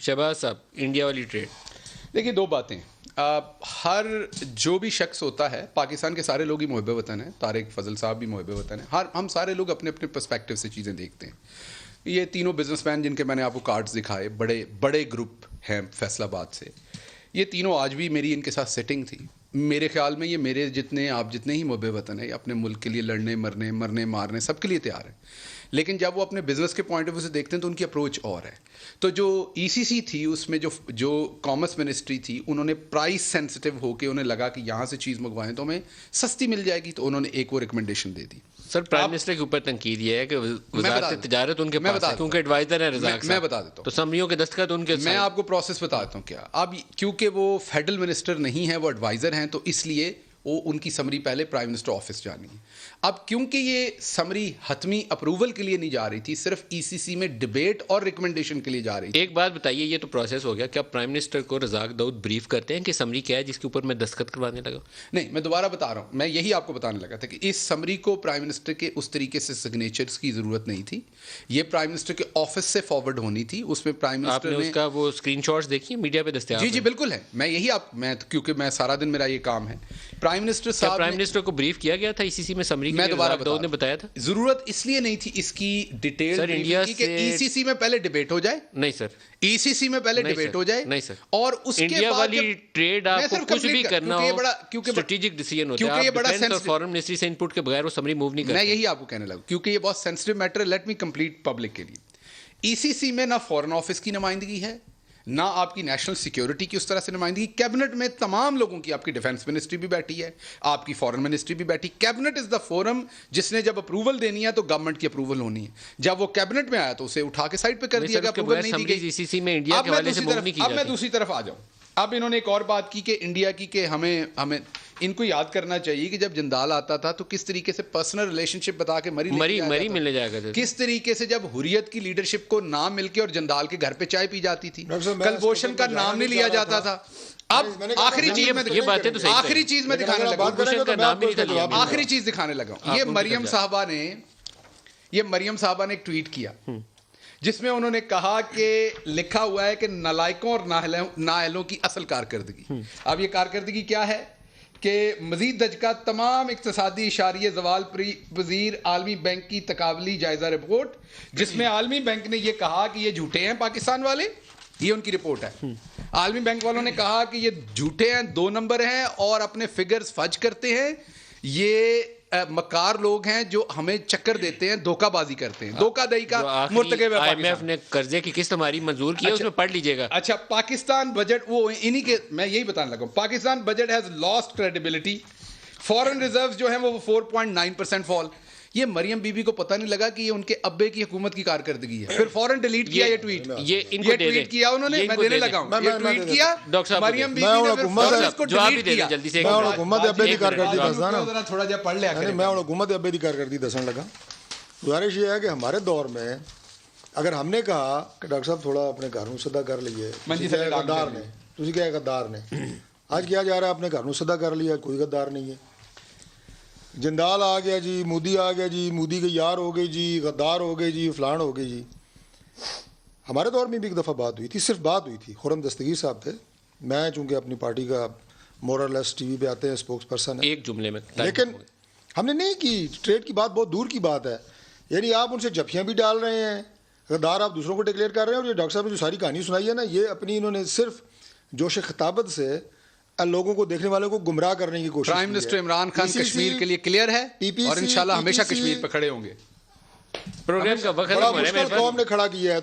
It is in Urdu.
شہباز صاحب، انڈیا والی ٹریڈ، دیکھیے دو باتیں. ہر جو بھی شخص ہوتا ہے، پاکستان کے سارے لوگ ہی محب وطن ہیں، طارق فضل صاحب بھی محب وطن ہیں، ہم سارے لوگ اپنے اپنے پرسپیکٹیو سے چیزیں دیکھتے ہیں. یہ تینوں بزنس مین جن کے میں نے آپ کو کارڈز دکھائے، بڑے بڑے گروپ ہیں فیصل آباد سے، یہ تینوں آج بھی میری ان کے ساتھ سیٹنگ تھی. میرے خیال میں یہ میرے جتنے آپ جتنے ہی محب وطن ہیں، اپنے ملک کے لیے لڑنے مرنے مارنے سب کے لیے تیار ہیں. لیکن جب وہ اپنے بزنس کے پوائنٹ آف ویو سے دیکھتے ہیں تو ان کی اپروچ اور ہے. تو جو ای سی سی تھی اس میں جو کامرس منسٹری تھی، انہوں نے پرائس سینسٹیو ہو کے انہیں لگا کہ یہاں سے چیز منگوائیں تو ہمیں سستی مل جائے گی، تو انہوں نے ایک وہ ریکمنڈیشن دے دی. سر پرائم منسٹر کے اوپر تنقید یہ ہے کہ وزارت تجارت ان کے پاس ہے کیونکہ ایڈوائزر ہے رزاق صاحب. میں بتا دیتا ہوں، تو سمریوں کے دستخط ان کے، میں آپ کو پروسیس بتا دیتا ہوں کیا. اب کیونکہ وہ فیڈرل منسٹر نہیں ہے، وہ ایڈوائزر ہیں، تو اس لیے وہ ان کی سمری پہلے پرائم منسٹر آفس جانی ہے. اب کیونکہ یہ سمری حتمی اپروول کے لیے نہیں جا رہی تھی، صرف ای سی سی میں ڈبیٹ اور ریکمنڈیشن کے لیے جا رہی تھی. ایک بات بتائیے، یہ تو پروسیس ہو گیا، کیا پرائم منسٹر کو رزاق داؤد بریف کرتے ہیں کہ سمری کیا ہے جس کے اوپر میں دستخط کروانے لگا؟ نہیں، میں دوبارہ بتا رہا ہوں، میں یہی آپ کو بتانے لگا تھا کہ اس سمری کو پرائم منسٹر کے اس طریقے سے سگنیچرز کی ضرورت نہیں تھی. یہ پرائم منسٹر کے آفس سے فارورڈ ہونی تھی. اس میں پرائم آپ منسٹر نے اس کا وہ اسکرین شاٹس دیکھی میڈیا پہ دستیاب؟ جی بالکل ہے. میں یہی میں کیونکہ میں سارا دن میرا یہ کام ہے. پرائم منسٹر صاحب پرائم منسٹر کو بریف کیا گیا تھا اسی سی میں سمری؟ میں دوبارہ داؤد نے بتایا تھا ضرورت اس لیے نہیں تھی اس کی ڈیٹیل سر انڈیا کہ ای سی سی میں پہلے ڈیبیٹ ہو جائے. نہیں سر، ای سی سی میں پہلے ڈیبیٹ ہو جائے. نہیں سر، اور اس کے انڈیا بعد والی ٹریڈ آپ کو کچھ بھی کرنا ہو اسٹریٹجک ڈیسیژن ہوتا ہے. آپ ڈیفنس اور فارن منسٹری سے انپٹ کے بغیر وہ سمری موو نہیں کرتے. میں یہی آپ کو کہنے لگا کیونکہ یہ بہت سینسٹیو میٹر ہے. لیٹ می کمپلیٹ پبلک کے لیے. ای سی سی میں نہ فارن آفس کی نمائندگی ہے، نہ آپ کی نیشنل سیکیورٹی کی اس طرح سے نمائندگی. کیبنٹ میں تمام لوگوں کی، آپ کی ڈیفنس منسٹری بھی بیٹھی ہے، آپ کی فارن منسٹری بھی بیٹھی. کیبنٹ از دا فورم جس نے جب اپروول دینی ہے تو گورنمنٹ کی اپروول ہونی ہے. جب وہ کیبنٹ میں آیا تو اسے اٹھا کے سائڈ پہ کر دیا گیا، اپروول نہیں دی گئی. اب میں دوسری طرف آ جاؤں. اب انہوں نے ایک اور بات کی کہ انڈیا کی، کہ ہمیں ان کو یاد کرنا چاہیے کہ جب جندال آتا تھا تو کس طریقے سے پرسنل ریلیشن شپ بتا کے مری ملنے جایا کرتے تھے. کس طریقے سے جب حریت کی لیڈرشپ کو نام مل کے اور جندال کے گھر پہ چائے پی جاتی تھی، کلبھوشن کا نام نہیں لیا جاتا تھا. اب آخری چیز میں دکھانے لگا ہوں. یہ مریم صاحبہ نے ایک ٹویٹ کیا جس میں انہوں نے کہا کہ لکھا ہوا ہے کہ نالائکوں اور نااہلوں کی اصل کارکردگی. اب یہ کارکردگی کیا ہے کہ مزید دھچکا، تمام اقتصادی اشاریہ زوال پذیر عالمی بینک کی تقابلی جائزہ رپورٹ، جس میں عالمی بینک نے یہ کہا کہ یہ جھوٹے ہیں پاکستان والے. یہ ان کی رپورٹ ہے. عالمی بینک والوں نے کہا کہ یہ جھوٹے ہیں، 2 نمبر ہیں اور اپنے فگرز فج کرتے ہیں. یہ مکار لوگ ہیں جو ہمیں چکر دیتے ہیں، دھوکہ بازی کرتے ہیں، دھوکہ دہی کا مرتکب ہے. آئی ایم ایف نے قرضے کی قسط ہماری منظور کی ہے، اس میں پڑھ لیجئے گا. اچھا، پاکستان بجٹ، وہ انہی کے میں یہی بتانے لگا ہوں. Pakistan budget has lost credibility. Foreign reserves جو ہیں وہ 4.9% فال. یہ مریم بی بی کو پتہ نہیں لگا کہ یہ ان کے ابے کی حکومت کی کارکردگی ہے. پھر فوراً ڈیلیٹ کیا یہ ٹویٹ. یہ ٹویٹ کیا انہوں نے، میں دینے لگا ہوں. یہ ٹویٹ کیا مریم بی بی نے، پھر فوراً اس کو ڈیلیٹ کیا. جلدی سے میں حکومت ابے دی کارکردگی دسنا، ذرا تھوڑا جا پڑھ لیا کریں. میں حکومت ابے دی کارکردگی دسن لگا. گزارش یہ ہے کہ ہمارے دور میں اگر ہم نے کہا کہ ڈاکٹر صاحب تھوڑا اپنے گھر نوں سدا کر لیے، تسی کیا غدار نے، آج کیا جا رہا ہے اپنے گھر نوں سدا کر لیا، کوئی غدار نہیں ہے. جندال آ گیا جی، مودی آ گیا جی، مودی کے یار ہو گئے جی، غدار ہو گئے جی، فلان ہو گئے جی. ہمارے دور میں بھی ایک دفعہ بات ہوئی تھی، صرف بات ہوئی تھی. خرم دستگیر صاحب تھے. میں چونکہ اپنی پارٹی کا مور اور لیس ٹی وی پہ آتے ہیں، اسپوکس پرسن ہے. ایک جملے میں، لیکن ہم نے نہیں کی. ٹریڈ کی بات بہت دور کی بات ہے. یعنی آپ ان سے جفیاں بھی ڈال رہے ہیں، غدار آپ دوسروں کو ڈکلیئر کر رہے ہیں. اور یہ ڈاکٹر صاحب نے جو ساری کہانی سنائی ہے نا، یہ اپنی انہوں نے صرف جوش خطابت سے لوگوں کو، دیکھنے والوں کو گمراہ کرنے کی کوشش. پرائم منسٹر عمران خان کشمیر کے لیے کلیئر ہے اور انشاءاللہ ہمیشہ کشمیر پہ کھڑے ہوں گے. پروگرام کا وقت بڑا مشکل قوم نے کھڑا کیا ہے.